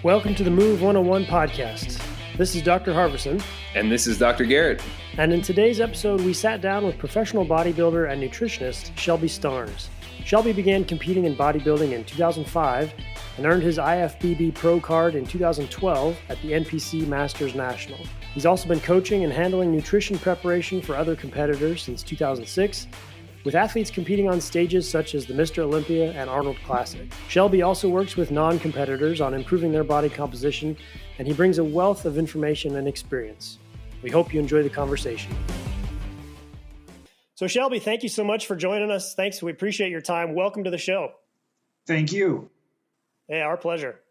Welcome to the Move 101 podcast. This is Dr. Harverson. And this is Dr. Garrett. And in today's episode, we sat down with professional bodybuilder and nutritionist Shelby Starnes. Shelby began competing in bodybuilding in 2005 and earned his IFBB Pro card in 2012 at the NPC Masters National. He's also been coaching and handling nutrition preparation for other competitors since 2006, with athletes competing on stages such as the Mr. Olympia and Arnold Classic. Shelby also works with non-competitors on improving their body composition, and he brings a wealth of information and experience. We hope you enjoy the conversation. So Shelby, thank you so much for joining us. Thanks. We appreciate your time. Welcome to the show. Thank you. Yeah, our pleasure.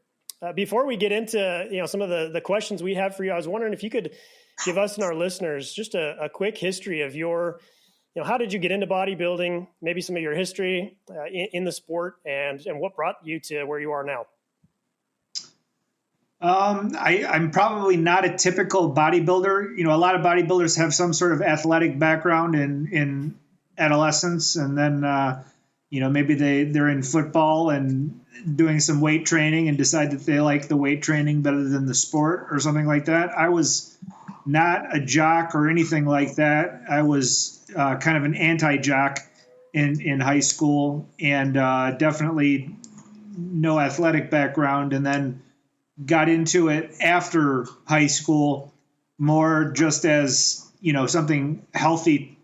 Before we get into some of the questions we have for you, I was wondering if you could give us and our listeners just a quick history of your, how did you get into bodybuilding, maybe some of your history in the sport, and what brought you to where you are now? I'm probably not a typical bodybuilder. A lot of bodybuilders have some sort of athletic background in adolescence, and then maybe they're in football and doing some weight training and decide that they like the weight training better than the sport or something like that. I was not a jock or anything like that. I was kind of an anti-jock in high school, and definitely no athletic background, and then got into it after high school more just as, something healthy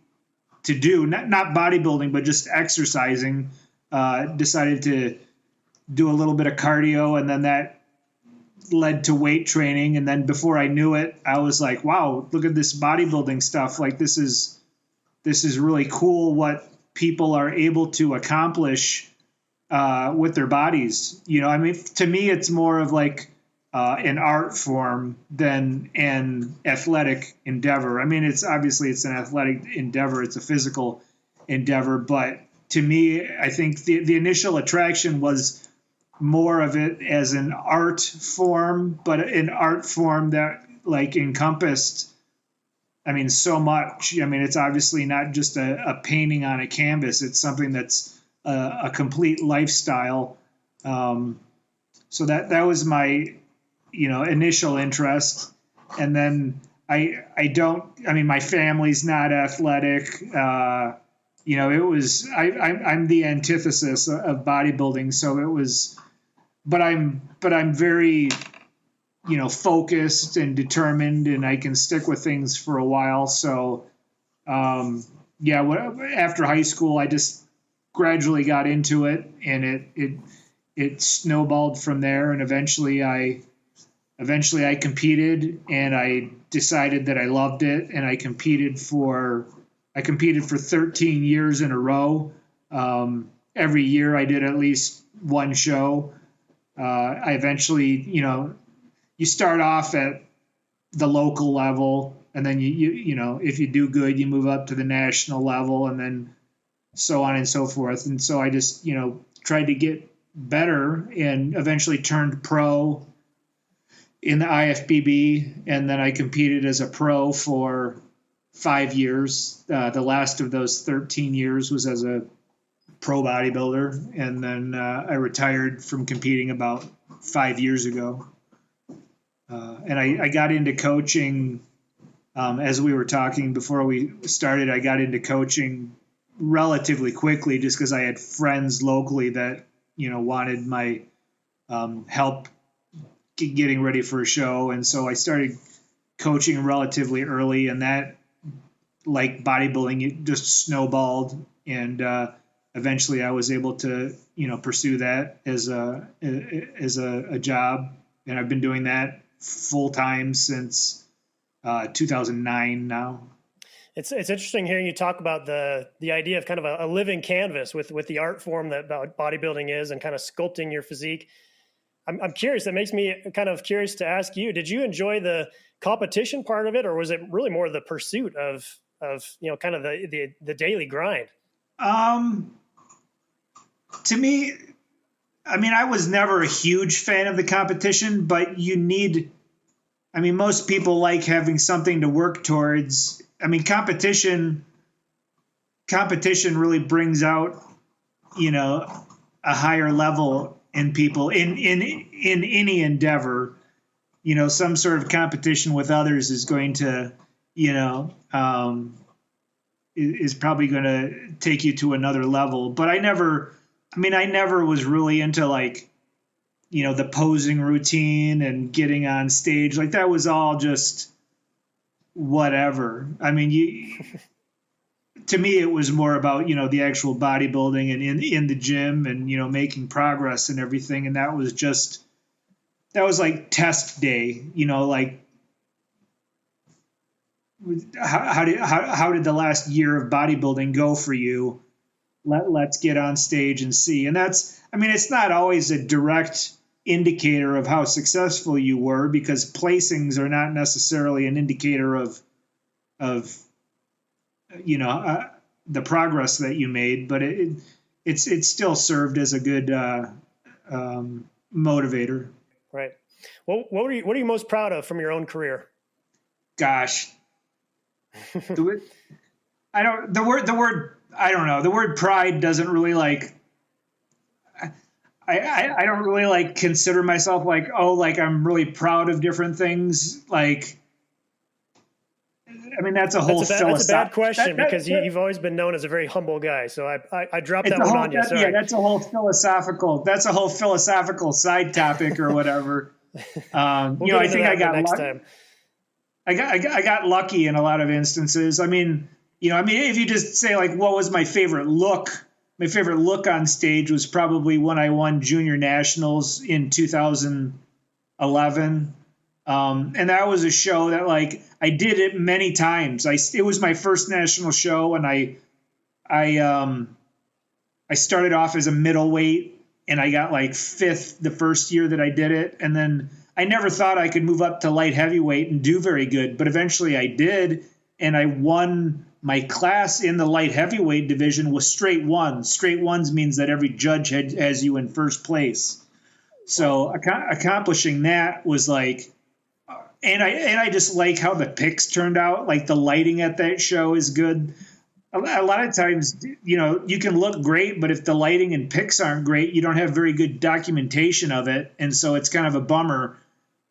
to do, not bodybuilding, but just exercising. Decided to do a little bit of cardio, and then that led to weight training. And then before I knew it, I was like, wow, look at this bodybuilding stuff. Like, this is really cool what people are able to accomplish with their bodies. To me, it's more of like an art form than an athletic endeavor. It's an athletic endeavor. It's a physical endeavor. But to me, I think the initial attraction was more of it as an art form, but an art form that encompassed, so much. It's obviously not just a painting on a canvas. It's something that's a complete lifestyle. So that was my, initial interest. And then my family's not athletic. I'm the antithesis of bodybuilding. So it was, but I'm very, focused and determined, and I can stick with things for a while. So, after high school, I just gradually got into it, and it snowballed from there. And eventually I competed, and I decided that I loved it. And I competed for 13 years in a row. Every year I did at least one show. I eventually, you start off at the local level, and then you if you do good, you move up to the national level, and then so on and so forth. And so I just, tried to get better, and eventually turned pro in the IFBB. And then I competed as a pro for 5 years. The last of those 13 years was as a pro bodybuilder. And then I retired from competing about 5 years ago. And I got into coaching, as we were talking before we started. I got into coaching relatively quickly, just because I had friends locally that, wanted my help getting ready for a show. And so I started coaching relatively early, and that, like bodybuilding, it just snowballed. And eventually I was able to, pursue that as a job. And I've been doing that full time since 2009 now. It's interesting hearing you talk about the idea of kind of a living canvas with the art form that bodybuilding is, and kind of sculpting your physique. I'm curious. That makes me kind of curious to ask you, did you enjoy the competition part of it, or was it really more the pursuit of kind of the daily grind? To me, I was never a huge fan of the competition, but most people like having something to work towards. Competition really brings out, a higher level in people in any endeavor. Some sort of competition with others is going to, is probably going to take you to another level. But I never was really into like, the posing routine and getting on stage. Like that was all just whatever. I mean, to me, it was more about, the actual bodybuilding and in the gym and, making progress and everything. And that was like test day, like how did the last year of bodybuilding go for you? Let's get on stage and see. And it's not always a direct indicator of how successful you were, because placings are not necessarily an indicator of the progress that you made, but it still served as a good motivator. Right. Well, what are you most proud of from your own career? Gosh, the word pride doesn't really like. I don't really like consider myself like, like I'm really proud of different things. Like, I mean, that's a bad question because you've always been known as a very humble guy. So I dropped that one on you. Sorry. Yeah, that's a whole philosophical side topic or whatever. I think I got lucky. I got lucky in a lot of instances. I mean, if you just say like, what was my favorite look? My favorite look on stage was probably when I won junior nationals in 2011. And that was a show that like I did it many times. It was my first national show, and I started off as a middleweight, and I got like fifth the first year that I did it. And then I never thought I could move up to light heavyweight and do very good, but eventually I did. And I won my class in the light heavyweight division with straight ones. Straight ones means that every judge has you in first place. So accomplishing that was like, and I just like how the pics turned out. Like the lighting at that show is good. A lot of times, you can look great, but if the lighting and pics aren't great, you don't have very good documentation of it. And so it's kind of a bummer,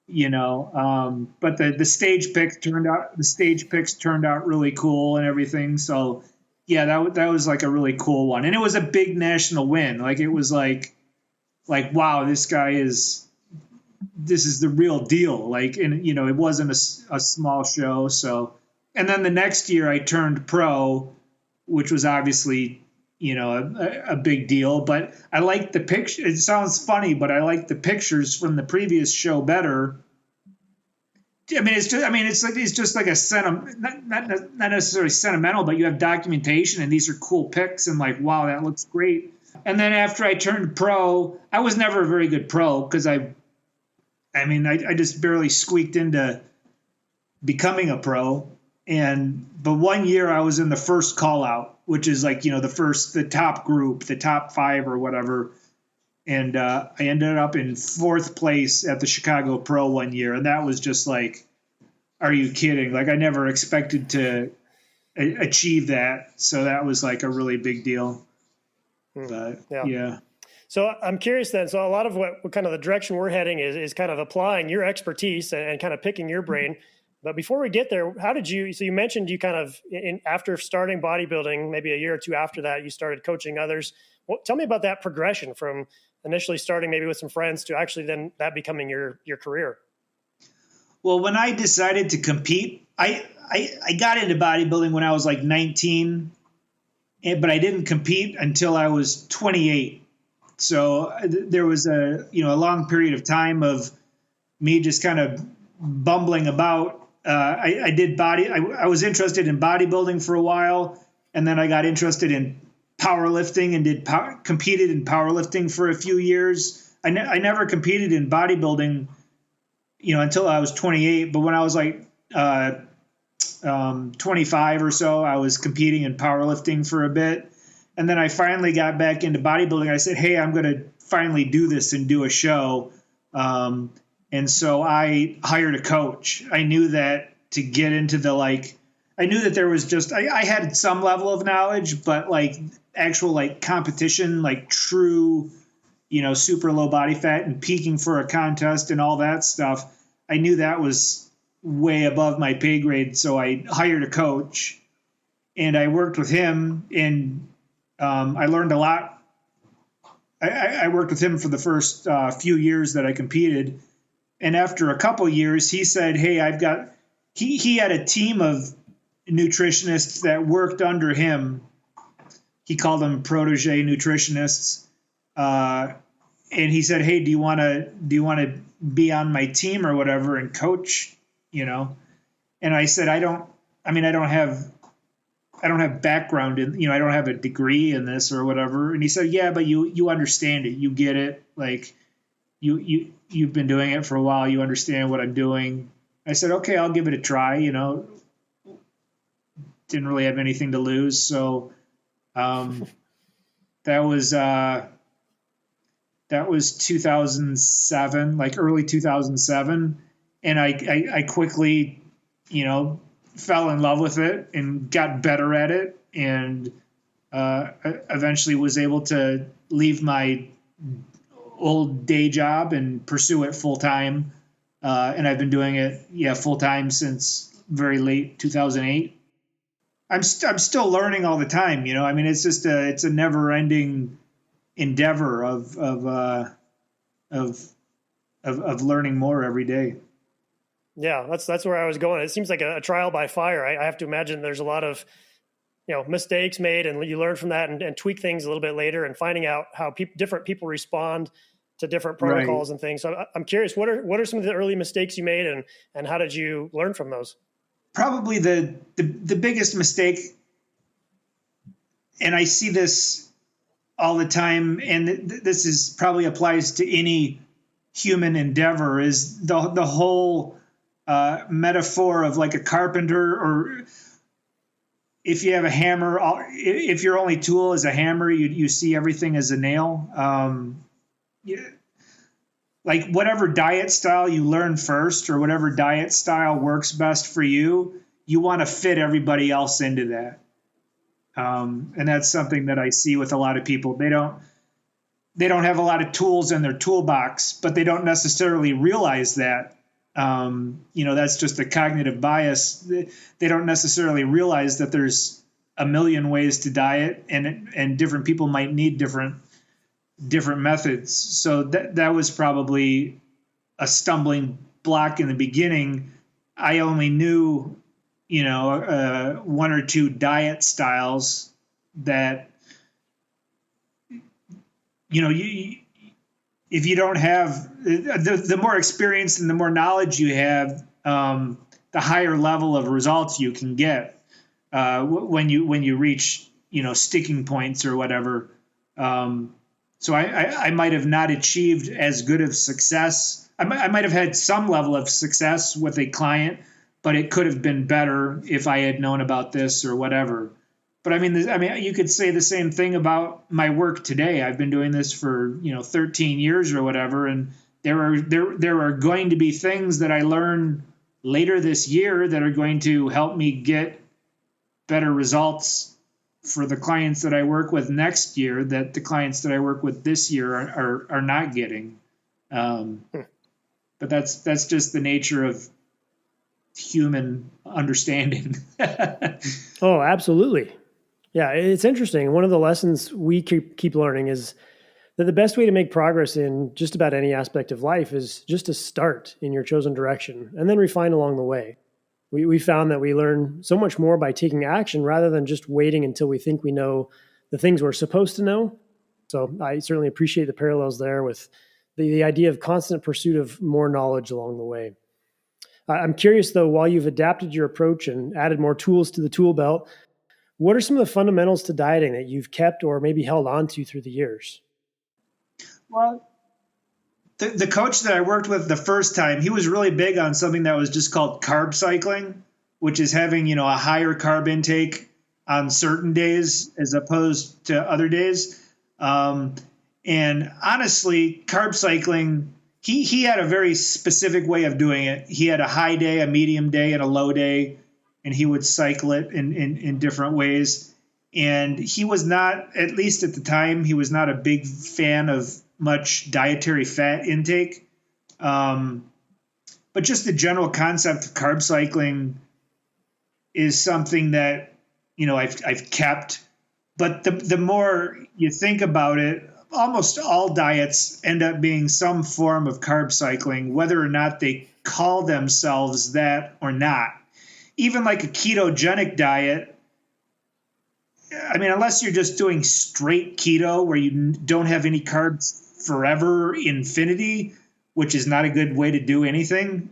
but the stage pics turned out really cool and everything. So yeah, that was like a really cool one. And it was a big national win. Like it was like, wow, this is the real deal. Like, and it wasn't a small show. So, and then the next year I turned pro, which was obviously, a big deal, but I like the picture. It sounds funny, but I like the pictures from the previous show better. I mean, it's just like not necessarily sentimental, but you have documentation and these are cool pics and like, wow, that looks great. And then after I turned pro, I was never a very good pro because I just barely squeaked into becoming a pro. But 1 year I was in the first call out, which is like, the top group, the top 5 or whatever. And I ended up in 4th place at the Chicago Pro 1 year. And that was just like, are you kidding? Like I never expected to achieve that. So that was like a really big deal. But yeah. So I'm curious then. So a lot of what kind of the direction we're heading is kind of applying your expertise and kind of picking your brain. But before we get there, so you mentioned you kind of, after starting bodybuilding, maybe a year or two after that, you started coaching others. Well, tell me about that progression from initially starting maybe with some friends to actually then that becoming your career. Well, when I decided to compete, I got into bodybuilding when I was like 19, but I didn't compete until I was 28. So there was a long period of time of me just kind of bumbling about. I was interested in bodybuilding for a while, and then I got interested in powerlifting and competed in powerlifting for a few years. I never competed in bodybuilding, until I was 28. But when I was like 25 or so, I was competing in powerlifting for a bit, and then I finally got back into bodybuilding. I said, "Hey, I'm going to finally do this and do a show." And so I hired a coach. I knew that to get into I knew that there was just, I had some level of knowledge, but like actual like competition, like true, super low body fat and peaking for a contest and all that stuff. I knew that was way above my pay grade. So I hired a coach and I worked with him, and I learned a lot. I worked with him for the first few years that I competed. And after a couple years, he said, hey, he had a team of nutritionists that worked under him. He called them protege nutritionists. And he said, hey, do you want to be on my team or whatever and coach, And I said, I don't have background in, I don't have a degree in this or whatever. And he said, yeah, but you understand it. You get it. Like you've been doing it for a while. You understand what I'm doing. I said, okay, I'll give it a try. Didn't really have anything to lose. So, that was 2007, like early 2007. And I quickly, fell in love with it and got better at it, and eventually was able to leave my old day job and pursue it full time. And I've been doing it, full time since very late 2008. I'm still learning all the time. It's just it's a never ending endeavor of learning more every day. Yeah, that's where I was going. It seems like a trial by fire. I have to imagine there's a lot of, mistakes made, and you learn from that and tweak things a little bit later, and finding out how different people respond to different protocols and things. So I'm curious, what are some of the early mistakes you made, and how did you learn from those? Probably the biggest mistake, and I see this all the time, and this is probably applies to any human endeavor, is the whole metaphor of like a carpenter, or if you have a hammer, if your only tool is a hammer, you see everything as a nail. Like whatever diet style you learn first, or whatever diet style works best for you, you want to fit everybody else into that. And that's something that I see with a lot of people. They don't have a lot of tools in their toolbox, but they don't necessarily realize that. That's just a cognitive bias. They don't necessarily realize that there's a million ways to diet, and different people might need different methods. So that was probably a stumbling block in the beginning. I only knew, one or two diet styles that, if you don't have the more experience and the more knowledge you have, the higher level of results you can get when you reach, sticking points or whatever. So I might have not achieved as good of success. I might have had some level of success with a client, but it could have been better if I had known about this or whatever. But you could say the same thing about my work today. I've been doing this for 13 years or whatever, and there are going to be things that I learn later this year that are going to help me get better results for the clients that I work with next year that the clients that I work with this year are not getting. But that's just the nature of human understanding. Oh, absolutely. Yeah, it's interesting. One of the lessons we keep learning is that the best way to make progress in just about any aspect of life is just to start in your chosen direction and then refine along the way. We found that we learn so much more by taking action rather than just waiting until we think we know the things we're supposed to know. So I certainly appreciate the parallels there with the idea of constant pursuit of more knowledge along the way. I'm curious, though, while you've adapted your approach and added more tools to the tool belt, what are some of the fundamentals to dieting that you've kept or maybe held on to through the years? Well, the coach that I worked with the first time, he was really big on something that was just called carb cycling, which is having, a higher carb intake on certain days as opposed to other days. And honestly, carb cycling, he had a very specific way of doing it. He had a high day, a medium day, and a low day, and he would cycle it in different ways. And he was not, at least at the time, he was not a big fan of much dietary fat intake. But just the general concept of carb cycling is something that, I've kept. But the more you think about it, almost all diets end up being some form of carb cycling, whether or not they call themselves that or not. Even like a ketogenic diet, I mean, unless you're just doing straight keto where you don't have any carbs forever, infinity, which is not a good way to do anything.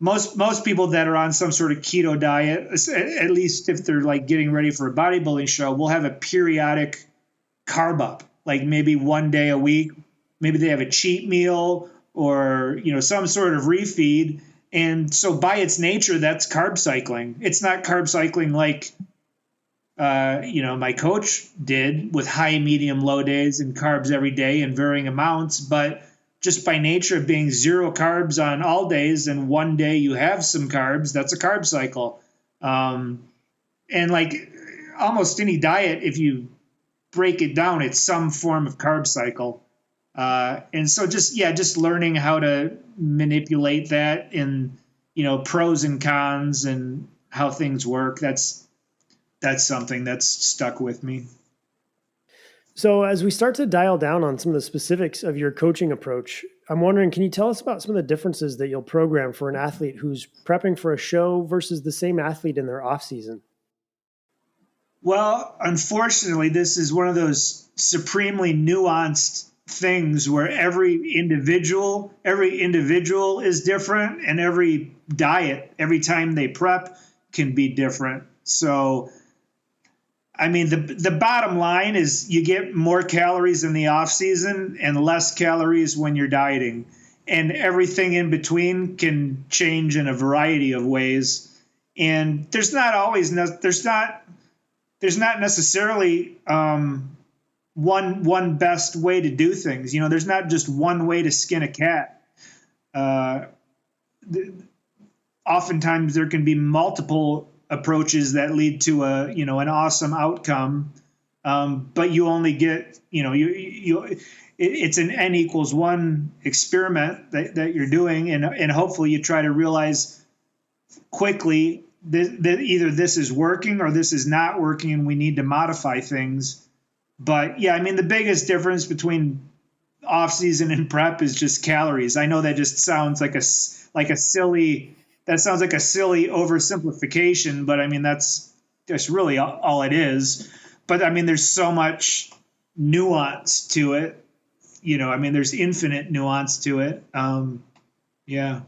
Most people that are on some sort of keto diet, at least if they're like getting ready for a bodybuilding show, will have a periodic carb up, like maybe one day a week. Maybe they have a cheat meal or, some sort of refeed. And so by its nature, that's carb cycling. It's not carb cycling like, my coach did with high, medium, low days and carbs every day in varying amounts, but just by nature of being zero carbs on all days and one day you have some carbs, that's a carb cycle. And like almost any diet, if you break it down, it's some form of carb cycle. And so just learning how to manipulate that in, pros and cons and how things work. That's something that's stuck with me. So as we start to dial down on some of the specifics of your coaching approach, I'm wondering, can you tell us about some of the differences that you'll program for an athlete who's prepping for a show versus the same athlete in their off season? Well, unfortunately, this is one of those supremely nuanced things where every individual is different, and every diet, every time they prep, can be different. So I mean, the bottom line is you get more calories in the off season and less calories when you're dieting, and everything in between can change in a variety of ways. And there's not necessarily one best way to do things. There's not just one way to skin a cat. Oftentimes there can be multiple approaches that lead to an awesome outcome. But you only get, it's an N equals 1 experiment that you're doing. And hopefully you try to realize quickly that either this is working or this is not working and we need to modify things. But yeah, I mean, the biggest difference between off season and prep is just calories. I know that just sounds like a silly oversimplification, but I mean, that's really all it is. But I mean, there's so much nuance to it. I mean, there's infinite nuance to it. Yeah.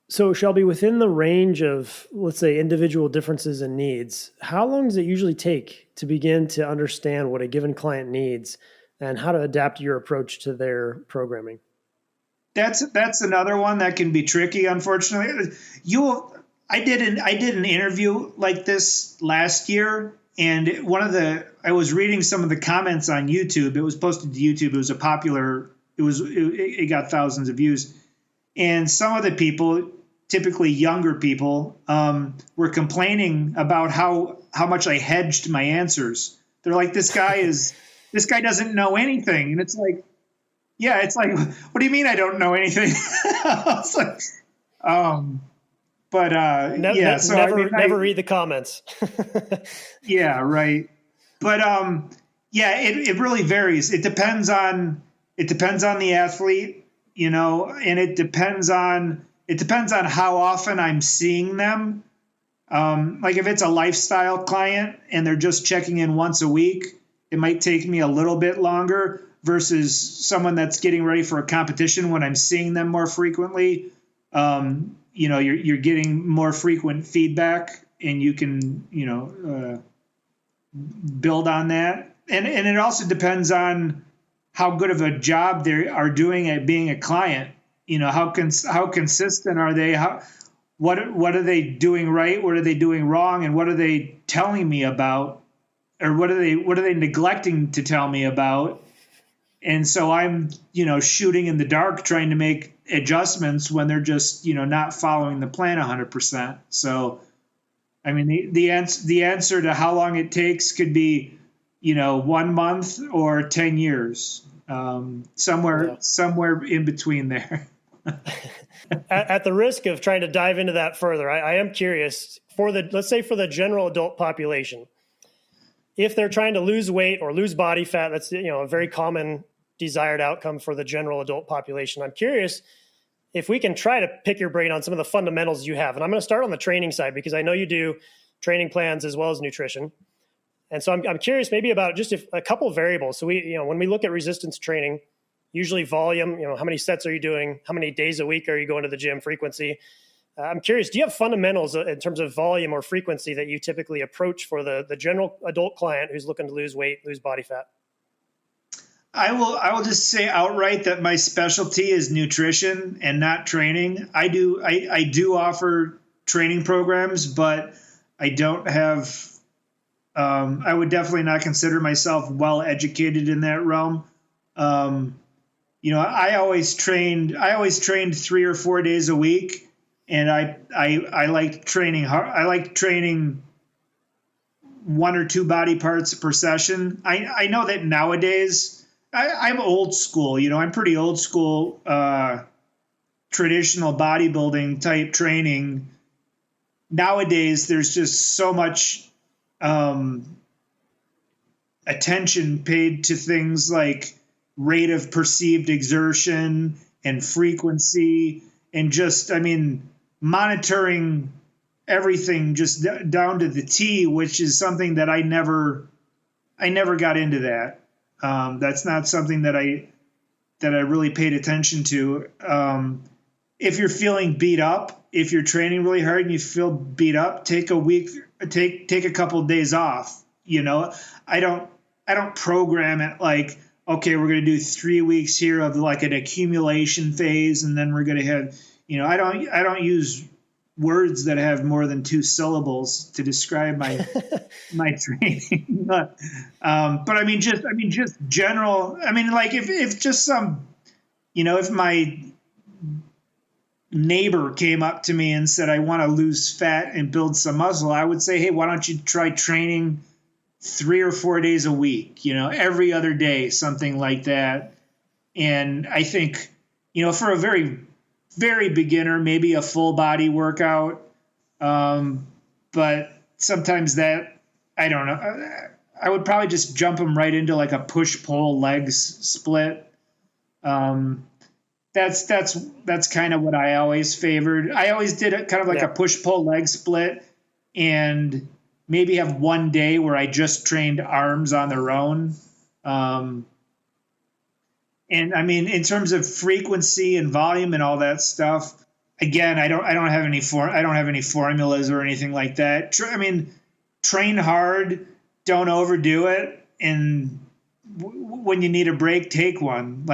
So Shelby, within the range of, let's say, individual differences in needs, how long does it usually take to begin to understand what a given client needs and how to adapt your approach to their programming? That's another one that can be tricky, unfortunately. I did an interview like this last year, and I was reading some of the comments on YouTube. It was posted to YouTube. It was it got thousands of views. And some of the people, typically younger people, were complaining about how much I hedged my answers. They're like, this guy doesn't know anything. And it's like, yeah, it's like, what do you mean I don't know anything? It's like, never read the comments. Yeah, right. But it really varies. It depends on the athlete, and it depends on how often I'm seeing them. Like if it's a lifestyle client and they're just checking in once a week, it might take me a little bit longer versus someone that's getting ready for a competition when I'm seeing them more frequently. You're getting more frequent feedback and you can, build on that. And it also depends on how good of a job they are doing at being a client. How consistent are they? What are they doing right? What are they doing wrong? And what are they telling me about? Or what are they neglecting to tell me about? And so I'm, shooting in the dark, trying to make adjustments when they're just, not following the plan 100%. So, I mean, the answer to how long it takes could be, 1 month or 10 years. Somewhere in between there. At the risk of trying to dive into that further, I am curious let's say for the general adult population, if they're trying to lose weight or lose body fat, that's, a very common desired outcome for the general adult population. I'm curious if we can try to pick your brain on some of the fundamentals you have. And I'm going to start on the training side because I know you do training plans as well as nutrition. And so I'm curious maybe about just a couple of variables. So when we look at resistance training, usually volume, how many sets are you doing? How many days a week are you going to the gym? Frequency. I'm curious, do you have fundamentals in terms of volume or frequency that you typically approach for the general adult client who's looking to lose weight, lose body fat? I will just say outright that my specialty is nutrition and not training. I do offer training programs, but I don't have, I would definitely not consider myself well educated in that realm. I always trained 3 or 4 days a week, and I liked training hard. I liked training 1 or 2 body parts per session. I know that nowadays I'm old school, I'm pretty old school, traditional bodybuilding type training. Nowadays, there's just so much attention paid to things like rate of perceived exertion and frequency, and just, monitoring everything just down to the T, which is something that I never got into that. That's not something that I really paid attention to. If you're feeling beat up, if you're training really hard and you feel beat up, take a couple of days off. I don't program it like, okay, we're going to do 3 weeks here of like an accumulation phase, and then we're going to have, I don't use words that have more than 2 syllables to describe my training. But just general. If just some, if my neighbor came up to me and said, I want to lose fat and build some muscle, I would say, hey, why don't you try training 3 or 4 days a week, every other day, something like that. And I think, for a very, very beginner, maybe a full body workout. But sometimes that, I don't know, I would probably just jump them right into like a push-pull legs split. That's kind of what I always favored. I always did it kind of like a push-pull leg split, and maybe have 1 day where I just trained arms on their own. And in terms of frequency and volume and all that stuff, again, I don't have any formulas or anything like that. Train hard, don't overdo it, and when you need a break, take one.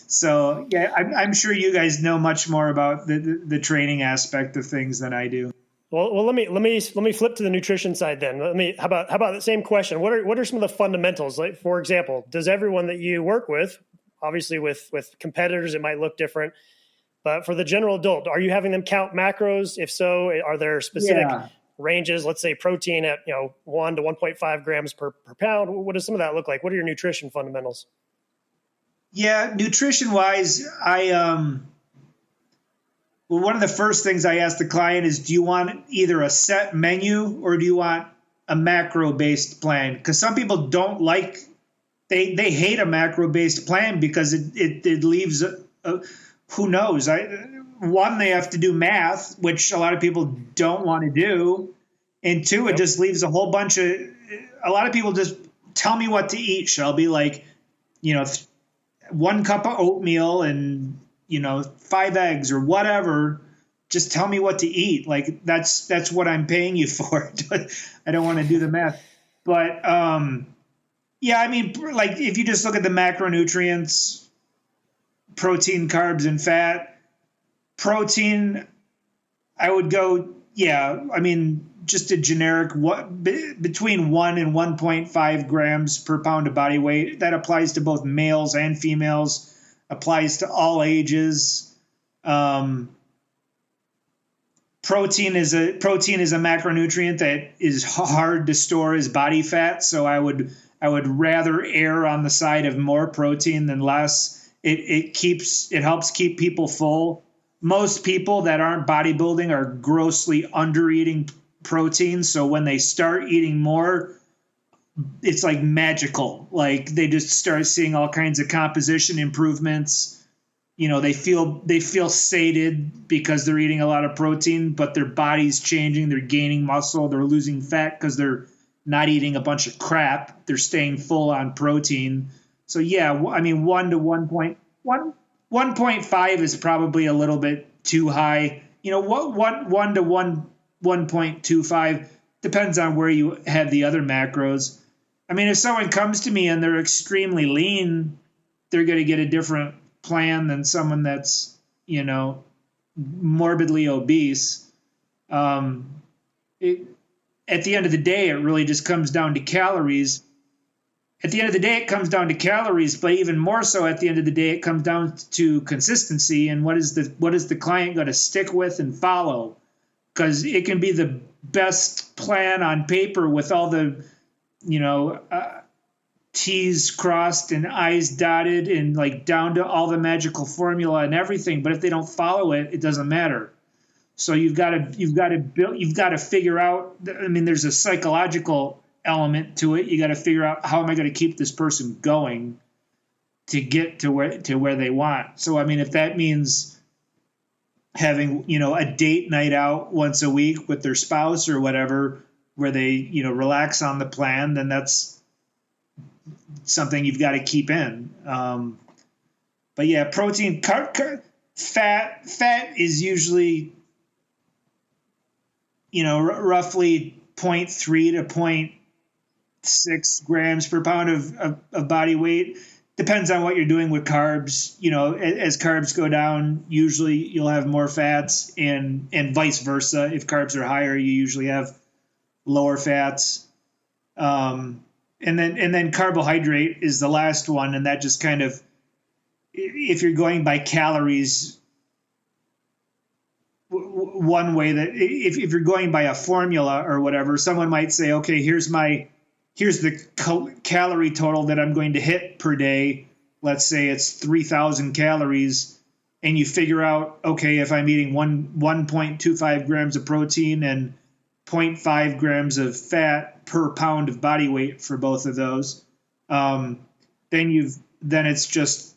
So yeah, I'm sure you guys know much more about the training aspect of things than I do. Well, let me flip to the nutrition side then. How about the same question? What are some of the fundamentals? Like, for example, does everyone that you work with, obviously with competitors, it might look different, but for the general adult, are you having them count macros? If so, are there specific ranges? Let's say protein at 1 to 1.5 grams per pound. What does some of that look like? What are your nutrition fundamentals? Yeah, nutrition wise, one of the first things I ask the client is, do you want either a set menu or do you want a macro-based plan? Because some people don't like, they hate a macro-based plan because it leaves, who knows? One, they have to do math, which a lot of people don't want to do. And 2, it just leaves a lot of people just tell me what to eat, Shelby, 1 cup of oatmeal and 5 eggs or whatever. Just tell me what to eat. Like that's what I'm paying you for. I don't want to do the math, but if you just look at the macronutrients, protein, carbs, and fat. Protein, I would go, just a generic between 1 and 1.5 grams per pound of body weight. That applies to both males and females. Applies to all ages. Protein is a macronutrient that is hard to store as body fat, so I would I would rather err on the side of more protein than less. It helps keep people full. Most people that aren't bodybuilding are grossly under eating protein. So when they start eating more, it's like magical. Like they just start seeing all kinds of composition improvements. They feel sated because they're eating a lot of protein, but their body's changing. They're gaining muscle. They're losing fat because they're not eating a bunch of crap. They're staying full on protein. So yeah, I mean, 1 to 1.5 is probably a little bit too high. What 1 to 1.25 depends on where you have the other macros. I mean, if someone comes to me and they're extremely lean, they're going to get a different plan than someone that's, morbidly obese. At the end of the day, it really just comes down to calories. At the end of the day, it comes down to calories, but even more so at the end of the day, it comes down to consistency and what is the client going to stick with and follow? Because it can be the best plan on paper with all the, T's crossed and I's dotted and like down to all the magical formula and everything. But if they don't follow it, it doesn't matter. So you've got to figure out. I mean, there's a psychological element to it. You got to figure out, how am I going to keep this person going to get to where they want. So I mean, if that means having a date night out once a week with their spouse or whatever, where they relax on the plan, then that's something you've got to keep in. But yeah, protein, fat is usually, roughly 0.3 to 0.6 grams per pound of body weight. Depends on what you're doing with carbs. As carbs go down, usually you'll have more fats, and vice versa. If carbs are higher, you usually have lower fats. And then carbohydrate is the last one, and that just kind of, if you're going by calories, one way that if you're going by a formula or whatever, someone might say, okay, here's the calorie total that I'm going to hit per day. Let's say it's 3,000 calories, and you figure out, okay, if I'm eating 1.25 grams of protein and 0.5 grams of fat per pound of body weight for both of those, then it's just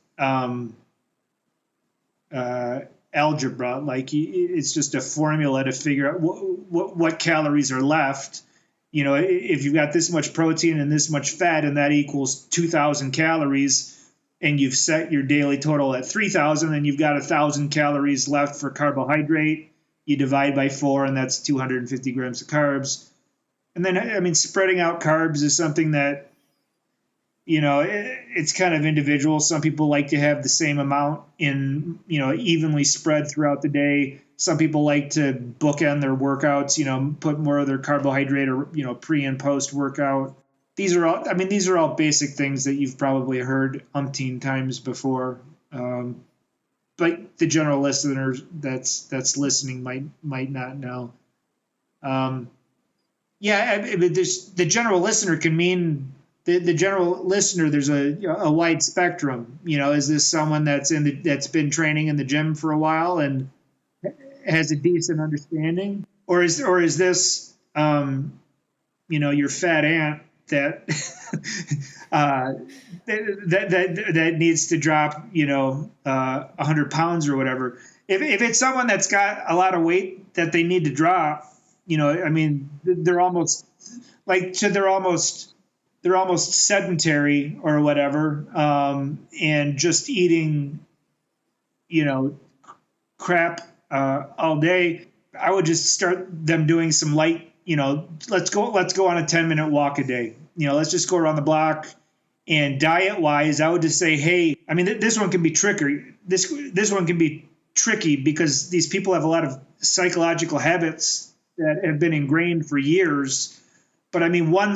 algebra. Like it's just a formula to figure out what calories are left. If you've got this much protein and this much fat, and that equals 2,000 calories, and you've set your daily total at 3,000, and you've got 1,000 calories left for carbohydrate, you divide by 4, and that's 250 grams of carbs. And then, I mean, spreading out carbs is something that, it's kind of individual. Some people like to have the same amount evenly spread throughout the day. Some people like to bookend their workouts, put more of their carbohydrate or, pre and post workout. These are all basic things that you've probably heard umpteen times before. But the general listener that's listening might not know. The general listener can mean the general listener. There's a wide spectrum. Is this someone that's been training in the gym for a while and has a decent understanding, or is this your fat aunt that that needs to drop 100 pounds or whatever. If it's someone that's got a lot of weight that they need to drop, they're almost sedentary or whatever, and just eating crap all day. I would just start them doing some light, let's go on a 10-minute walk a day. Let's just go around the block. And diet wise, I would just say, hey, this one can be tricky. This one can be tricky because these people have a lot of psychological habits that have been ingrained for years. But one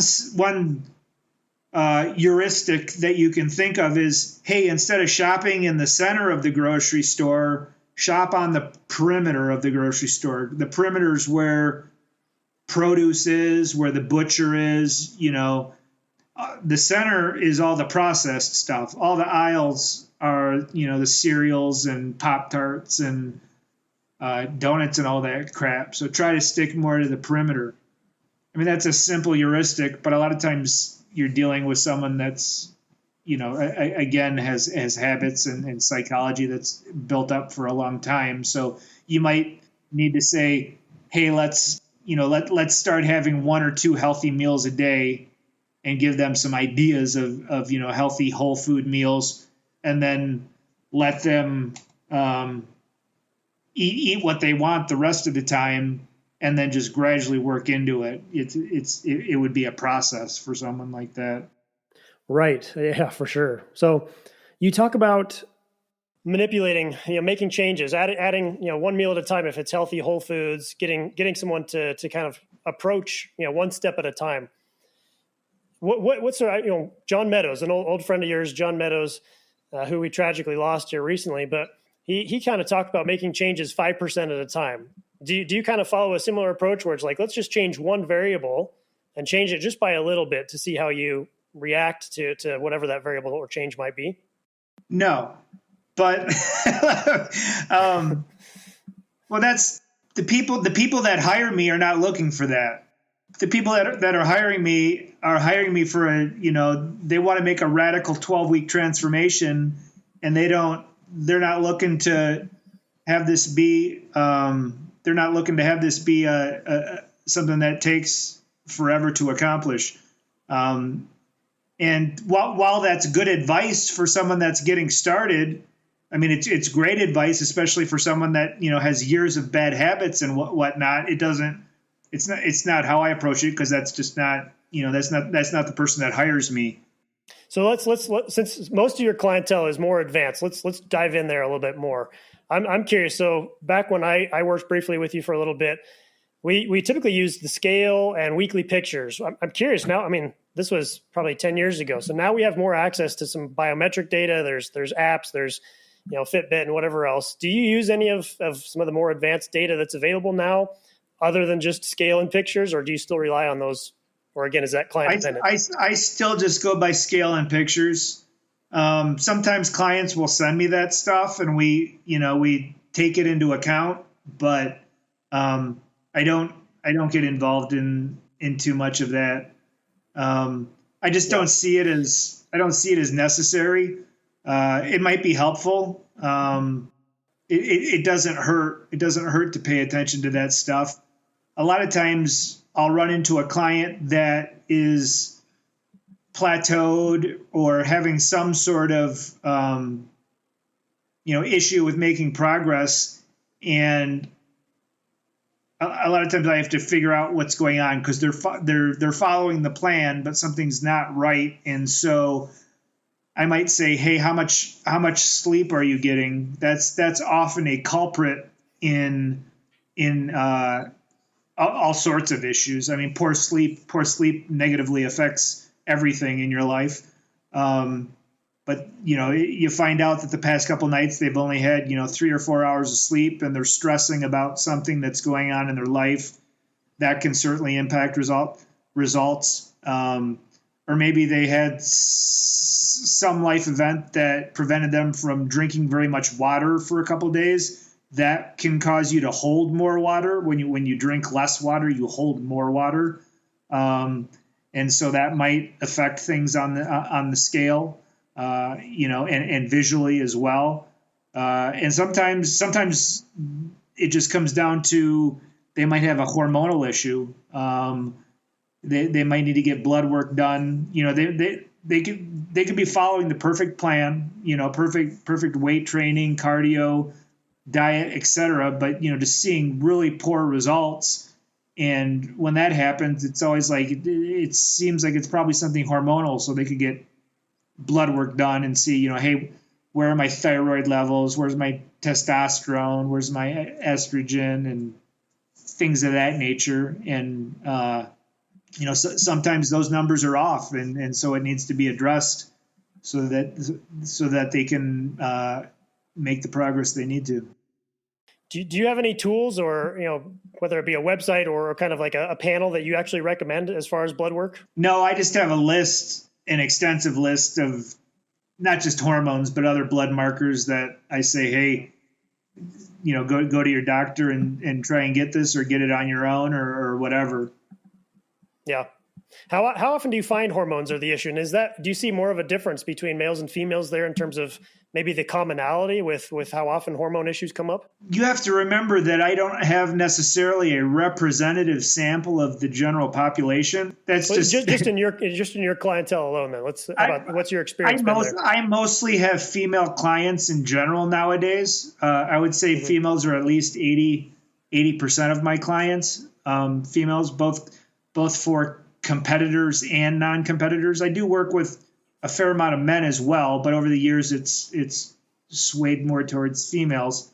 heuristic that you can think of is, hey, instead of shopping in the center of the grocery store, shop on the perimeter of the grocery store. The perimeter is where produce is, where the butcher is, the center is all the processed stuff. All the aisles are, the cereals and Pop Tarts and donuts and all that crap. So try to stick more to the perimeter. I mean, that's a simple heuristic, but a lot of times you're dealing with someone that's, again, has habits and psychology that's built up for a long time. So you might need to say, hey, let's start having 1 or 2 healthy meals a day, and give them some ideas of healthy whole food meals, and then let them eat what they want the rest of the time, and then just gradually work into it. It would be a process for someone like that. Right. Yeah, for sure. So you talk about manipulating, making changes, adding, one meal at a time if it's healthy whole foods, getting someone to kind of approach, one step at a time. What's John Meadows, an old friend of yours, John Meadows, who we tragically lost here recently, but he kind of talked about making changes 5% at a time. Do you kind of follow a similar approach where it's like, let's just change one variable and change it just by a little bit to see how you react to whatever that variable or change might be? No, but well, that's the people that hire me are not looking for that. The people that are hiring me for they want to make a radical 12-week transformation, and they're not looking to have this be something that takes forever to accomplish. And while that's good advice for someone that's getting started, I mean, it's great advice, especially for someone that, has years of bad habits and whatnot. It's not how I approach it, because that's just not, that's not the person that hires me. So let's since most of your clientele is more advanced, let's dive in there a little bit more. I'm curious. So back when I worked briefly with you for a little bit, we typically used the scale and weekly pictures. I'm curious now. I mean, this was probably 10 years ago. So now we have more access to some biometric data. There's apps, there's, Fitbit and whatever else. Do you use any of some of the more advanced data that's available now, other than just scale and pictures, or do you still rely on those? Or again, is that client dependent? I still just go by scale and pictures. Sometimes clients will send me that stuff, and we take it into account, but I don't get involved in too much of that. I just don't see it as necessary. It might be helpful. It doesn't hurt. It doesn't hurt to pay attention to that stuff. A lot of times I'll run into a client that is plateaued or having some sort of issue with making progress, and a lot of times I have to figure out what's going on, because they're following the plan, but something's not right. And so I might say, hey, how much sleep are you getting? That's often a culprit in all sorts of issues. I mean, poor sleep negatively affects everything in your life. But you find out that the past couple nights they've only had 3 or 4 hours of sleep, and they're stressing about something that's going on in their life. That can certainly impact results. Or maybe they had some life event that prevented them from drinking very much water for a couple of days. That can cause you to hold more water. When you drink less water, you hold more water, and so that might affect things on the scale. And visually as well. And sometimes it just comes down to they might have a hormonal issue. They might need to get blood work done. They could be following the perfect plan, perfect weight training, cardio, diet, etc. But just seeing really poor results. And when that happens, it's always like it seems like it's probably something hormonal. So they could get blood work done and see, hey, where are my thyroid levels? Where's my testosterone? Where's my estrogen and things of that nature? And, sometimes those numbers are off, and so it needs to be addressed so that they can make the progress they need to. Do you have any tools, or, whether it be a website or kind of like a panel that you actually recommend as far as blood work? No, I just have a list an extensive list of not just hormones, but other blood markers that I say, hey, go to your doctor and try and get this or get it on your own or whatever. Yeah. How often do you find hormones are the issue? And do you see more of a difference between males and females there in terms of maybe the commonality with how often hormone issues come up? You have to remember that I don't have necessarily a representative sample of the general population. That's just in your clientele alone. Then what's your experience been there? I mostly have female clients in general nowadays. I would say females are at least 80% of my clients. Females, both for competitors and non-competitors. I do work with a fair amount of men as well, but over the years it's swayed more towards females.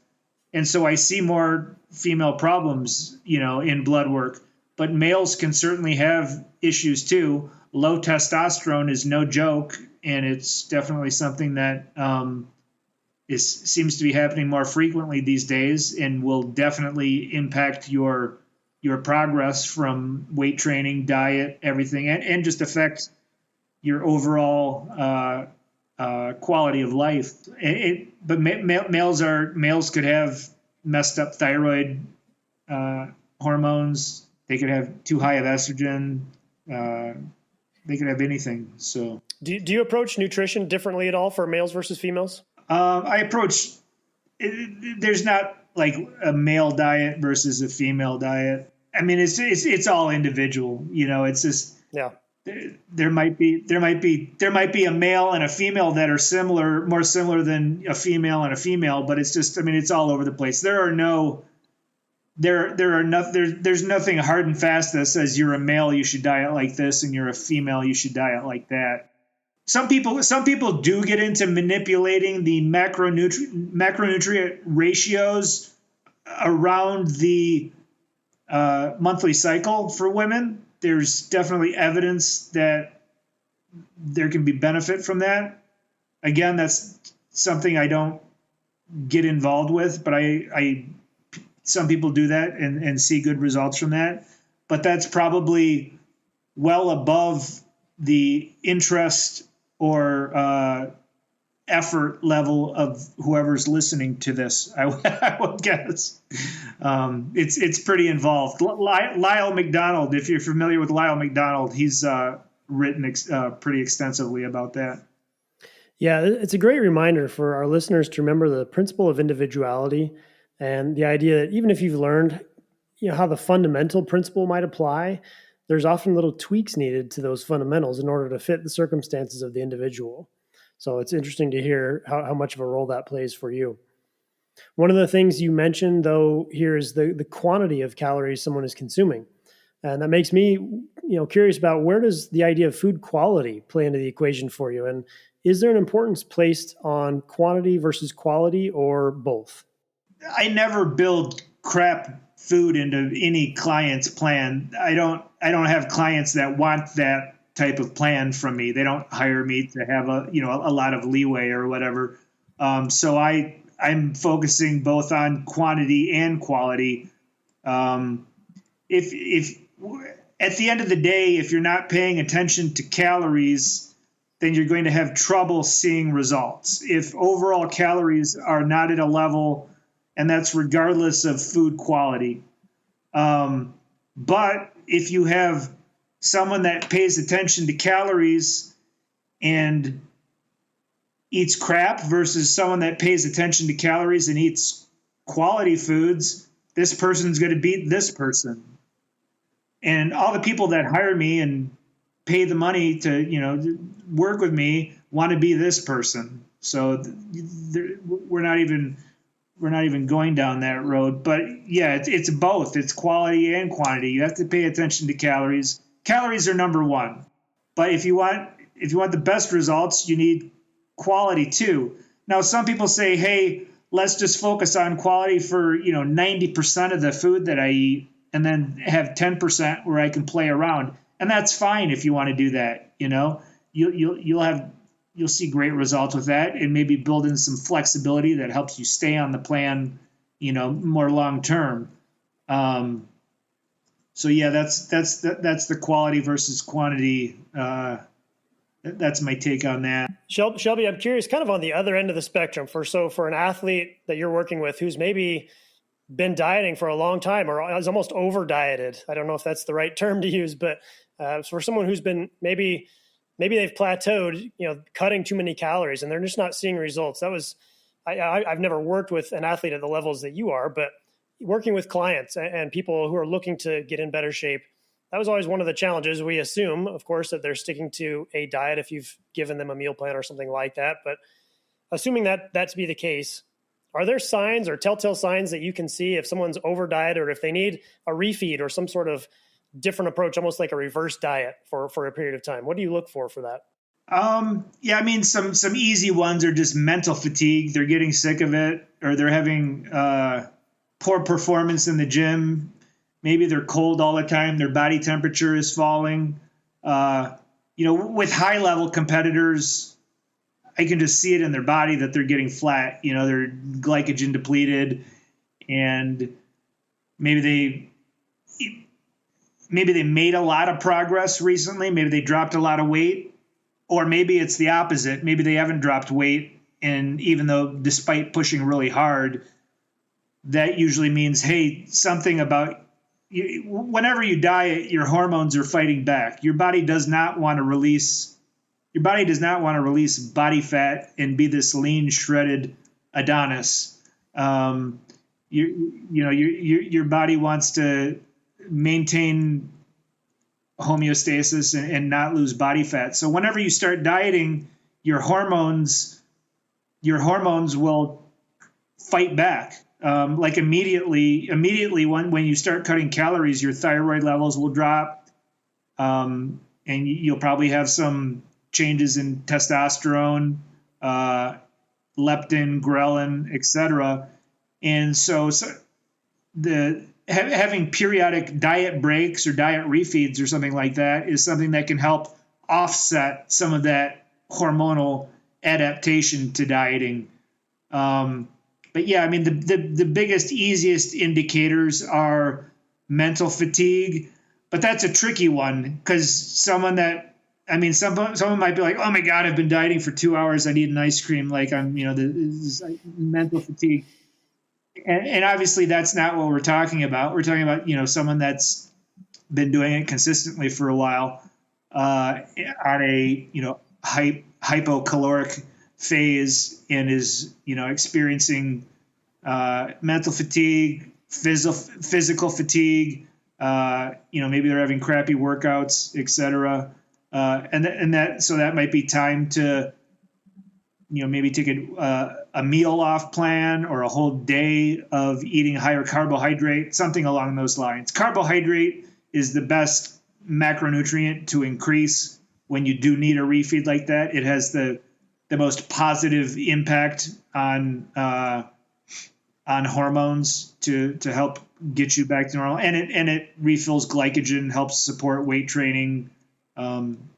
And so I see more female problems, in blood work, but males can certainly have issues too. Low testosterone is no joke, and it's definitely something that seems to be happening more frequently these days and will definitely impact your progress from weight training, diet, everything, and just affect your overall quality of life. But males could have messed up thyroid hormones. They could have too high of estrogen. They could have anything. So, do you approach nutrition differently at all for males versus females? I approach. There's not like a male diet versus a female diet. I mean, it's all individual. It's just there might be a male and a female that are more similar than a female and a female, but it's just, it's all over the place. There's nothing hard and fast that says you're a male, you should diet like this, and you're a female, you should diet like that. Some people do get into manipulating the macronutrient ratios around the monthly cycle for women. There's definitely evidence that there can be benefit from that. Again, that's something I don't get involved with, but some people do that and see good results from that. But that's probably well above the interest or effort level of whoever's listening to this, I would guess. It's pretty involved. Lyle McDonald, if you're familiar with Lyle McDonald, he's written pretty extensively about that. Yeah, it's a great reminder for our listeners to remember the principle of individuality and the idea that even if you've learned how the fundamental principle might apply, there's often little tweaks needed to those fundamentals in order to fit the circumstances of the individual. So it's interesting to hear how much of a role that plays for you. One of the things you mentioned, though, here is the quantity of calories someone is consuming. And that makes me, curious about where does the idea of food quality play into the equation for you? And is there an importance placed on quantity versus quality or both? I never build crap food into any client's plan. I don't have clients that want that type of plan from me. They don't hire me to have a lot of leeway or whatever. So I'm focusing both on quantity and quality. If at the end of the day, if you're not paying attention to calories, then you're going to have trouble seeing results. If overall calories are not at a level, and that's regardless of food quality. But if you have someone that pays attention to calories and eats crap versus someone that pays attention to calories and eats quality foods, this person's going to beat this person. And all the people that hire me and pay the money to, work with me want to be this person. So we're not even going down that road. But yeah, it's both. It's quality and quantity. You have to pay attention to calories. Calories are number one. But if you want the best results, you need quality too. Now, some people say, hey, let's just focus on quality for 90% of the food that I eat, and then have 10% where I can play around. And that's fine if you want to do that. You'll see great results with that, and maybe build in some flexibility that helps you stay on the plan, more long term. So yeah, that's the quality versus quantity that's my take on that. Shelby, I'm curious, kind of on the other end of the spectrum, for an athlete that you're working with who's maybe been dieting for a long time or is almost over dieted. I don't know if that's the right term to use, but for someone who's been maybe they've plateaued, cutting too many calories and they're just not seeing results. I've never worked with an athlete at the levels that you are, but working with clients and people who are looking to get in better shape, that was always one of the challenges. We assume, of course, that they're sticking to a diet if you've given them a meal plan or something like that. But assuming that to be the case, are there signs or telltale signs that you can see if someone's over diet or if they need a refeed or some sort of different approach, almost like a reverse diet for a period of time? What do you look for that? Yeah, I mean, some easy ones are just mental fatigue. They're getting sick of it, or they're having poor performance in the gym. Maybe they're cold all the time. Their body temperature is falling. With high level competitors, I can just see it in their body that they're getting flat. They're glycogen depleted, and maybe they made a lot of progress recently. Maybe they dropped a lot of weight. Or maybe it's the opposite. Maybe they haven't dropped weight, and even though despite pushing really hard, that usually means, hey, something about you, whenever you diet, your hormones are fighting back. Your body does not want to release body fat and be this lean, shredded Adonis. Your body wants to maintain homeostasis and not lose body fat. So whenever you start dieting, your hormones will fight back. Like immediately when you start cutting calories, your thyroid levels will drop, and you'll probably have some changes in testosterone, leptin, ghrelin, etc. And so having periodic diet breaks or diet refeeds or something like that is something that can help offset some of that hormonal adaptation to dieting. But yeah, I mean, the biggest, easiest indicators are mental fatigue, but that's a tricky one because someone might be like, oh my God, I've been dieting for 2 hours. I need an ice cream. Like this mental fatigue. And obviously that's not what we're talking about. We're talking about, someone that's been doing it consistently for a while, on a, hypocaloric phase and is, experiencing, mental fatigue, physical fatigue, maybe they're having crappy workouts, et cetera. So that might be time to, maybe take a meal off plan or a whole day of eating higher carbohydrate, something along those lines. Carbohydrate is the best macronutrient to increase when you do need a refeed like that. It has the most positive impact on hormones to help get you back to normal, and it refills glycogen, helps support weight training,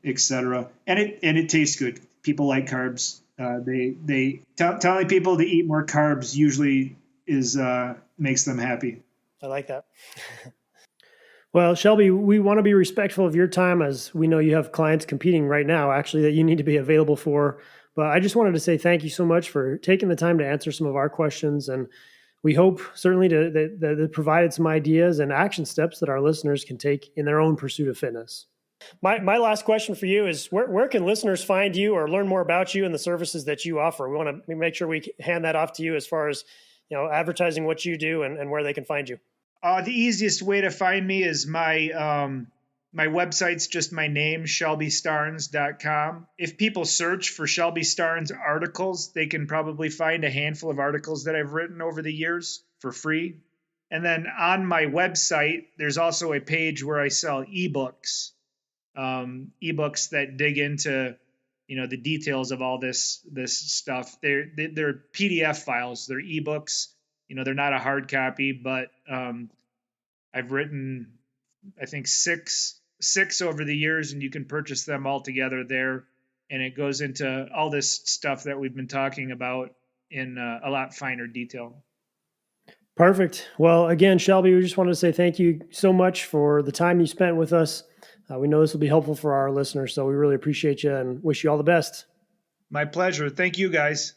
etc. And it tastes good. People like carbs. Telling people to eat more carbs usually makes them happy. I like that. Well, Shelby, we want to be respectful of your time as we know you have clients competing right now, actually, that you need to be available for. But I just wanted to say thank you so much for taking the time to answer some of our questions. And we hope certainly that provided some ideas and action steps that our listeners can take in their own pursuit of fitness. My last question for you is where can listeners find you or learn more about you and the services that you offer? We want to make sure we hand that off to you as far as, advertising what you do and where they can find you. The easiest way to find me is my website's just my name, ShelbyStarnes.com. If people search for Shelby Starnes articles, they can probably find a handful of articles that I've written over the years for free. And then on my website, there's also a page where I sell ebooks. Ebooks that dig into, the details of all this stuff. They're PDF files. They're ebooks. They're not a hard copy, but I've written, I think six over the years, and you can purchase them all together there. And it goes into all this stuff that we've been talking about in a lot finer detail. Perfect. Well, again, Shelby, we just wanted to say thank you so much for the time you spent with us. We know this will be helpful for our listeners, so we really appreciate you and wish you all the best. My pleasure. Thank you, guys.